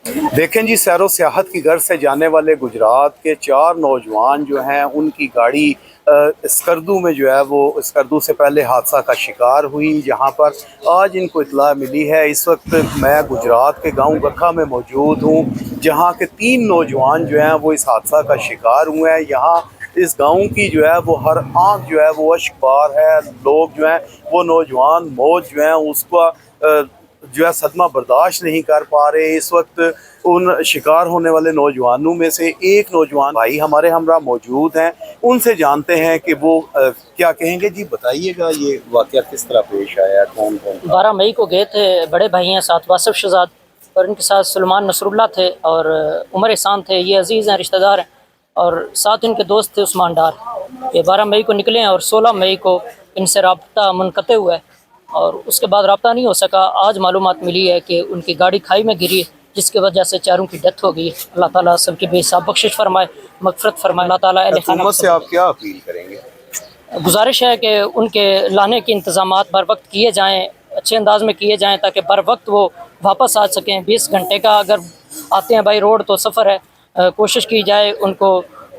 देखें जी, सैरो सियाहत की गर्ज से जाने वाले गुजरात के 4 नौजवान जो हैं उनकी गाड़ी स्कर्दू में जो है वो स्कर्दू से पहले हादसा का शिकार हुई। जहां पर आज इनको इत्तला मिली है। इस वक्त मैं गुजरात के गांव गखा में मौजूद हूं, जहां के 3 नौजवान जो हैं वो इस हादसा का शिकार हुए हैं। यहाँ इस गांव की जो है वो हर आंख जो है वो अश्कबार है। लोग जो हैं वो नौजवान मौज जो हैं उसका जो है सदमा बर्दाश्त नहीं कर पा रहे। इस वक्त उन शिकार होने वाले नौजवानों में से एक नौजवान भाई हमारे हमरा मौजूद हैं, उनसे जानते हैं कि वो क्या कहेंगे। जी बताइएगा, ये वाकया किस तरह पेश आया, कौन कौन 12 मई को गए थे। बड़े भाई हैं साथ वासिफ शहजाद और इनके साथ सलमान नसरुल्ला थे और उमर एहसान थे। ये अजीज़ हैं, रिश्तेदार हैं। और साथ इनके दोस्त थे उस्मान डार। ये 12 मई को निकले हैं और 16 मई को इनसे रब्ता मुनक़ते हुआ है और उसके बाद रब्ता नहीं हो सका। आज मालूमात मिली है कि उनकी गाड़ी खाई में गिरी, जिसकी वजह से चारों की डेथ हो गई। अल्लाह ताला सबकी बेहिसाब बख्शिश फरमाए, मगफरत फरमाए। अल्लाह ताला अहले खाना हुकूमत से आप क्या अपील करेंगे? गुजारिश है कि उनके लाने के इंतज़ामात बर वक्त किए जाएँ, अच्छे अंदाज में किए जाएँ ताकि बर वक्त वो वापस आ सकें। 20 घंटे का अगर आते हैं भाई रोड तो सफ़र है, कोशिश की जाए उनको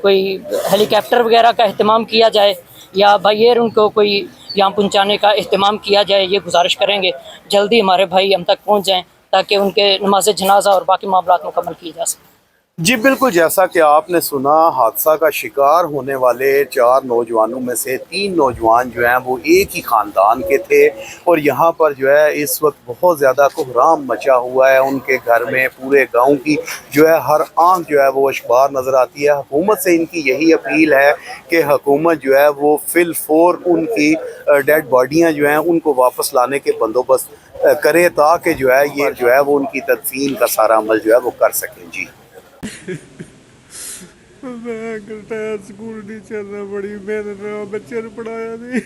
कोई हेलीकॉप्टर वगैरह का अहतमाम किया जाए या बाई एयर उनको कोई यहाँ पहुँचाने का अहतमाम किया जाए। ये गुजारिश करेंगे जल्दी हमारे भाई हम तक पहुँच जाएँ ताकि उनके नमाज जनाजा और बाकी मामलात मुकम्मल किए जा सकें। जी बिल्कुल, जैसा कि आपने सुना, हादसा का शिकार होने वाले 4 नौजवानों में से 3 नौजवान जो हैं वो एक ही ख़ानदान के थे और यहाँ पर जो है इस वक्त बहुत ज़्यादा कोहराम मचा हुआ है। उनके घर में पूरे गांव की जो है हर आंख जो है वो अशबार नज़र आती है। हुकूमत से इनकी यही अपील है कि हुकूमत जो है वो फिल फोर उनकी डेड बॉडियाँ जो हैं उनको वापस लाने के बंदोबस्त करे ताकि जो है ये जो है वो उनकी तदफीन का सारा अमल जो है वो कर सकें। जी मैं रिटायर स्कूल टीचर ने बड़ी मेहनत ਨਾਲ ਬੱਚੇ ਨੂੰ ਪੜਾਇਆ ਸੀ।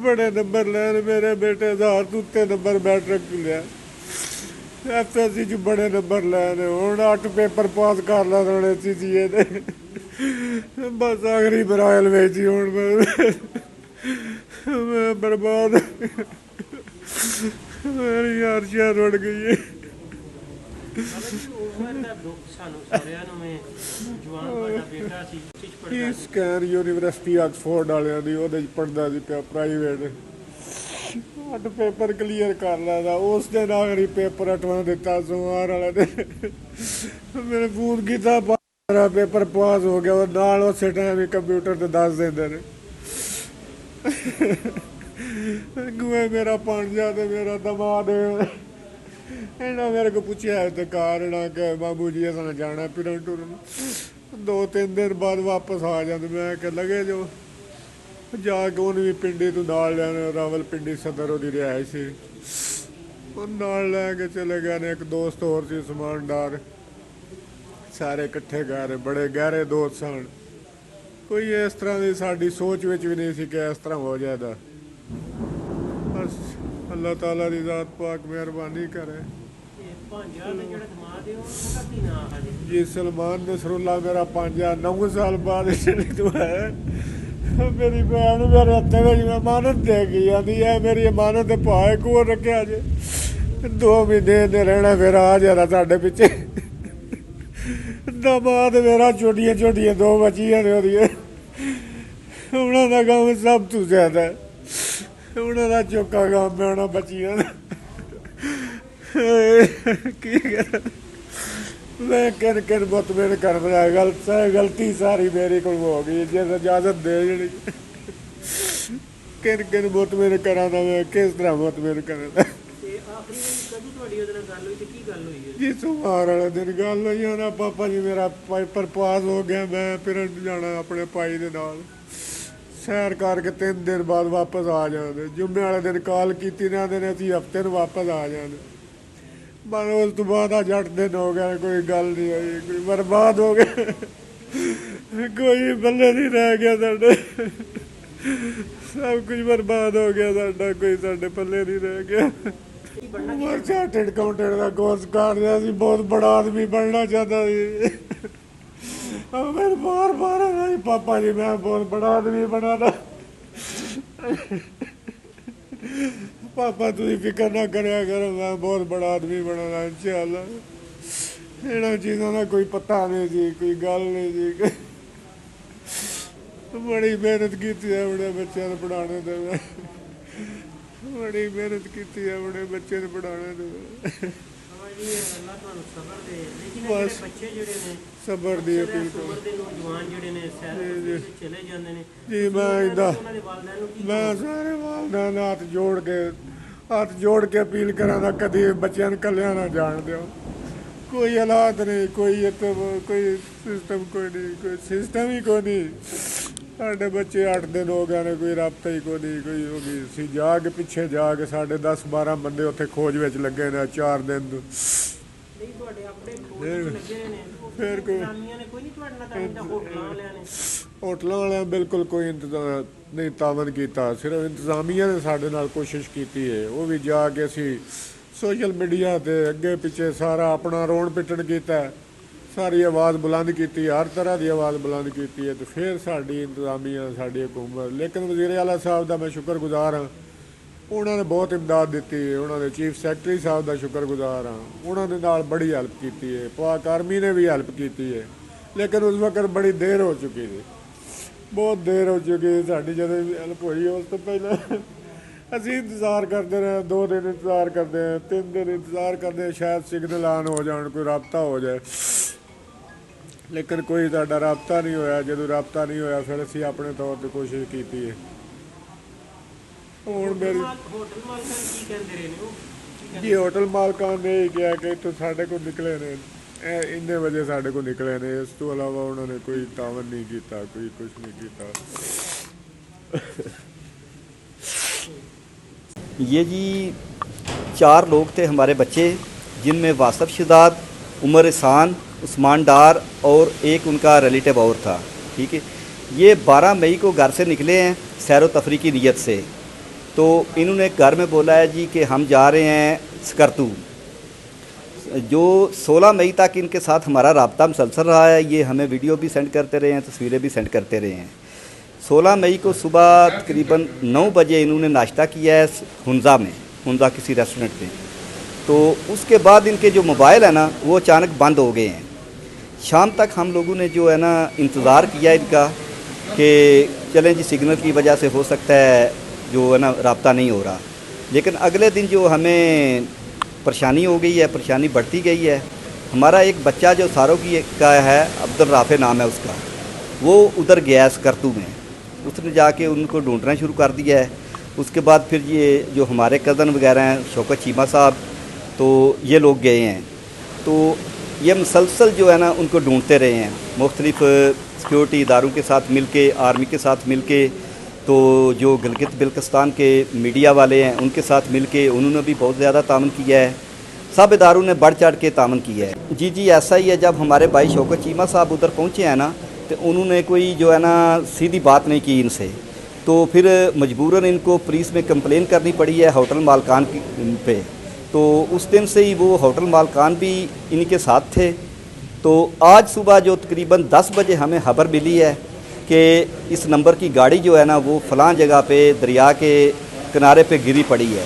बड़े नंबर लैन मेरे बेटे 1000 ਤੋਂ ਉੱਤੇ ਨੰਬਰ ਮੈਟ੍ਰਿਕ ਲਿਆ। ਐਫਐਸਸੀ 'ਚ बड़े नंबर लैन ਹੁਣ 8 ਪੇਪਰ ਪਾਸ ਕਰ ਲੈਣੇ ਸੀ ਸੀਏ ਦੇ। बस आखिरी बरायल ਵਿੱਚ ਹੀ ਹੁਣ मैं बर्बाद। मेरी आर्शिया रुड़ गई है। ਸਕੈਨ ਯੂਨੀਵਰਸਿਟੀ ਆਕਸਫੋਰਡ ਵਾਲਿਆਂ ਦੀ ਉਹਦੇ 'ਚ ਪੜ੍ਹਦਾ ਸੀ ਪਿਆ ਪ੍ਰਾਈਵੇਟ। 8 ਪੇਪਰ ਕਲੀਅਰ ਕਰ ਲੈਂਦਾ, ਉਸ ਦਿਨ ਆਖਰੀ ਪੇਪਰ 8ਵਾਂ ਦਿੱਤਾ ਸੋਮਵਾਰ ਵਾਲੇ ਦਿਨ। ਮੇਰੇ ਫੋਨ ਕੀਤਾ, ਮੇਰਾ ਪੇਪਰ ਪਾਸ ਹੋ ਗਿਆ। ਉਹ ਨਾਲ ਉਸੇ ਟਾਈਮ ਹੀ ਕੰਪਿਊਟਰ 'ਤੇ ਦੱਸ ਦਿੰਦੇ ਨੇ। ਅੱਗੋਂ ਮੇਰਾ ਭਾਣਜਾ ਤੇ ਮੇਰਾ ਦਮਾਦ ਇਹਨਾਂ ਮੇਰੇ को पूछा है तो कारण कि बाबू जी अस जाना फिरन टुरन, 2-3 दिन बाद वापस आ जाते। मैं कि लगे जो जाके उन्हें भी पिंडी तो नाल लैने, रावलपिंडी सदर वो रिहायश सी नाल लैके चले गए ने। एक दोस्त होर सी उस्मान डार, सारे इकट्ठे गए रहे, बड़े गहरे दोस्त सन। कोई इस तरह की साड़ी सोच विच भी नहीं सी कि इस तरह हो जाएगा। बस अल्लाह ताला दी ज़ात पाक मेहरबानी करे। जी सलमान नसरुल्ला मेरा भांजा 9 साल बाद तो है। मेरी भैन मेरे हत्थे में अमानत दे गई, आती है मेरी अमानत भाए को रखे जे 2 महीने ने रहना, फिर आ जाना साढ़े पिछे। दमाद मेरा छोटिया छोटिया 2 बच्चियां ने ओदियां, उन्होंने काम सब तू ज्यादा है। उन्होंने चौका काम है उन्होंने बच्चियां मैं किन किन मुतमिन कर रहा। गलती सारी मेरी को हो गई, जिस इजाजत दे जी किन किन मुतमिन करा मैं किस तरह मुतमिन करा। जी सोमवार वाले दिन गल हुई ना, पापा जी मेरा पेपर पास हो गया, मैं फिर जाना अपने भाई के नाल सैर करके 3 दिन बाद वापस आ जाते। जुम्मे वाले दिन कॉल की ना दिन असी हफ्ते में वापस आ जाते। बस उस तो बाद अज 8 दिन हो गए, कोई गल नहीं हुई, कोई बर्बाद हो गया, कोई बल्ले नहीं रह गया साडे, सब कुछ बर्बाद हो गया साडा, कोई साडे पल्ले नहीं रह गया। मैं चार्टर्ड अकाउंटेंट का कोर्स कर रहा सी, बहुत बड़ा आदमी बनना चाहता सी। मेरे बार बार पापा जी मैं बहुत बड़ा आदमी बना था। पापा तुम फिक्र ना करया करो, मैं बहुत बड़ा आदमी बनना इंशाअल्लाह। इन्होंने चीज़ों का कोई पता नहीं जी, कोई गल नहीं जी। बड़ी मेहनत की है अपने बच्चों को पढ़ाने दे, बड़ी मेहनत की है अपने बच्चे को पढ़ाने दे। बस सबर दी अपील करो जी। मैं सारे वालदैन हाथ जोड़ के अपील करा, कभी बच्चों कलिया ना जान दो। कोई हालात नहीं, कोई सिस्टम कोई सिस्टम ही कोई नहीं। साढ़े बच्चे 8 दिन हो गए ने, कोई रबता ही कोई नहीं, कोई होगी सी जाके पिछे जाके साढ़े 10-12 बंदे उत्थे खोज विच लगे ने 4 दिन तो। फिर होटलों वाले बिल्कुल कोई इंतजाम नहीं तावन किया, सिर्फ इंतजामिया ने साढ़े नाल कोशिश की है। वो भी जाके असी सोशल मीडिया ते अगे पिछे सारा अपना रोन पिटन किया, सारी आवाज़ बुलंद की, हर तरह की आवाज़ बुलंद की है। तो फिर साड़ी इंतजामिया साड़ी हुकूमत, लेकिन वज़ीर आला साहब का मैं शुक्रगुजार हाँ, उन्होंने बहुत इमदाद दी है। उन्होंने चीफ सैकटरी साहब का शुक्रगुजार हाँ, उन्होंने नाल बड़ी हेल्प की है। पाक आर्मी ने भी हेल्प की है, लेकिन उस वक्त बड़ी देर हो चुकी थी, बहुत देर हो चुकी है। साड़ी जब हेल्प हुई उस तो पहले असी इंतज़ार करते रहे, 2 दिन इंतज़ार करते हैं, 3 दिन इंतज़ार करते हैं, शायद सिग्नल ऑन हो जाए, कोई रबता हो जाए, लेकिन कोई साडा रबता नहीं होया। जो रबता नहीं होया फिर असी अपने तौर पर कोशिश की है। हुण मेरी जी होटल मालकान ने यही कहा कि तो साढ़े को निकले ने, इन्ने बजे साढ़े को निकले ने, इस तो अलावा उन्होंने कोई तावन नहीं किया, कोई कुछ नहीं किया। ये जी 4 लोग थे हमारे बच्चे, जिनमें वासफ शहजाद, उमर एहसान, उस्मान डार और एक उनका रिलेटिव और था। ठीक है, ये 12 मई को घर से निकले हैं सैर व तफरी की नीयत से। तो इन्होंने घर में बोला है जी कि हम जा रहे हैं स्कर्दू। जो 16 मई तक इनके साथ हमारा रब्ता मुसलसल रहा है, ये हमें वीडियो भी सेंड करते रहे हैं, तस्वीरें भी सेंड करते रहे हैं। 16 मई को सुबह तकरीबन 9 बजे इन्होंने नाश्ता किया है हुंजा किसी रेस्टोरेंट में। तो उसके बाद इनके जो मोबाइल है ना वो अचानक बंद हो गए हैं। शाम तक हम लोगों ने जो है ना इंतज़ार किया इनका कि चलें जी सिग्नल की वजह से हो सकता है जो है ना रब्ता नहीं हो रहा, लेकिन अगले दिन जो हमें परेशानी हो गई है, परेशानी बढ़ती गई है। हमारा एक बच्चा जो सारों की का है, अब्दुल राफे नाम है उसका, वो उधर गया स्कर्दू में, उसने जाके उनको ढूंढना शुरू कर दिया है। उसके बाद फिर ये जो हमारे कज़न वगैरह हैं, शौकत चीमा साहब, तो ये लोग गए हैं। तो ये मुसलसल जो है ना उनको ढूंढते रहे हैं, मुख्तलिफ सिक्योरिटी इदारों के साथ मिल के, आर्मी के साथ मिल के, तो जो गिलगित बिल्तिस्तान के मीडिया वाले हैं उनके साथ मिल के उन्होंने भी बहुत ज़्यादा तावन किया है। सब इदारों ने बढ़ चढ़ के तावन किया है। जी ऐसा ही है। जब हमारे भाई शौकत चीमा साहब उधर पहुँचे हैं ना, तो उन्होंने कोई जो है ना सीधी बात नहीं की इनसे, तो फिर मजबूरन इनको पुलिस में कंप्लेन करनी पड़ी है होटल मालकान पे। तो उस दिन से ही वो होटल मालकान भी इनके साथ थे। तो आज सुबह जो तकरीबन 10 बजे हमें खबर मिली है कि इस नंबर की गाड़ी जो है ना वो फ़लाँ जगह पे दरिया के किनारे पे गिरी पड़ी है।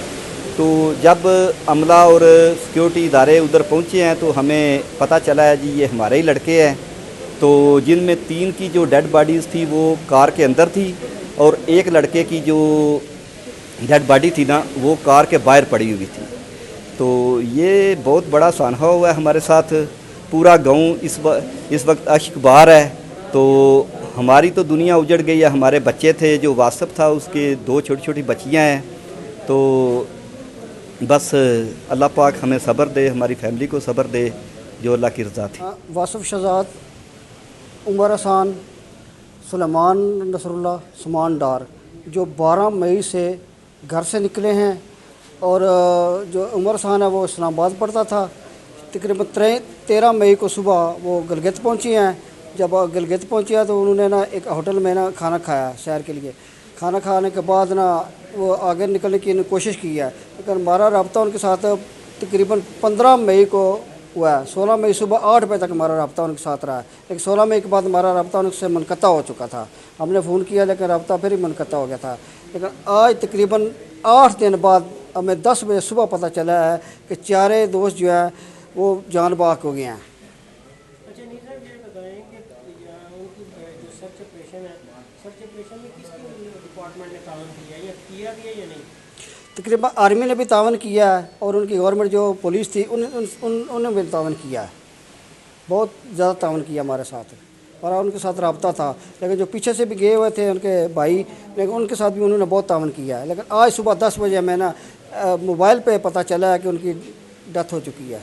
तो जब अमला और सिक्योरिटी इदारे उधर पहुँचे हैं तो हमें पता चला है जी ये हमारे ही लड़के हैं। तो जिनमें 3 की जो डेड बॉडीज़ थी वो कार के अंदर थी, और एक लड़के की जो डेड बॉडी थी ना वो कार के बाहर पड़ी हुई थी। तो ये बहुत बड़ा सानहा हुआ है हमारे साथ। पूरा गांव इस वक्त अश्क बहार है। तो हमारी तो दुनिया उजड़ गई है। हमारे बच्चे थे, जो वासफ था उसके 2 छोटी छोटी बच्चियाँ हैं। तो बस अल्लाह पाक हमें सब्र दे, हमारी फैमिली को सब्र दे जो अल्लाह की रज़ा थी। वासफ शहजाद, उमर एहसान, सुलेमान नसरुल्लाह, उस्मान डार जो 12 मई से घर से निकले हैं, और जो उमर एहसान है वो इस्लामाबाद पढ़ता था। तकरीबन 13 मई को सुबह वो गिलगित पहुंची हैं। जब गिलगित पहुंची है तो उन्होंने ना एक होटल में ना खाना खाया सैर के लिए। खाना खाने के बाद ना वो आगे निकलने की कोशिश की है, लेकिन हमारा रब्ता उनके साथ तकरीबन 15 मई को हुआ है। 16 मई सुबह 8 बजे तक हमारा रब्ता उनके साथ रहा है, लेकिन 16 मई के बाद हमारा रब्ता उनसे मुनक़ता हो चुका था। हमने फ़ोन किया लेकिन रब्ता फिर ही मुनक़ता हो गया था। लेकिन आज तकरीबन 8 दिन बाद हमें 10 बजे सुबह पता चला है कि चारे दोस्त जो है वो जान बाक हो गए हैं। अच्छा नीर साहब ये बताएं कि उनकी जो सर्च ऑपरेशन है, सर्च ऑपरेशन में किसकी डिपार्टमेंट ने तावन किया या भी है या नहीं? तकरीबन आर्मी ने भी तावन किया है और उनकी गवर्नमेंट जो पुलिस थी उन्होंने भी तावन किया है, बहुत ज़्यादा तावन किया हमारे साथ, और उनके साथ रब्ता था। लेकिन जो पीछे से भी गए हुए थे उनके भाई, लेकिन उनके साथ भी उन्होंने बहुत तावन किया है। लेकिन आज सुबह 10 बजे मैं ना मोबाइल पे पता चला है कि उनकी डेथ हो चुकी है।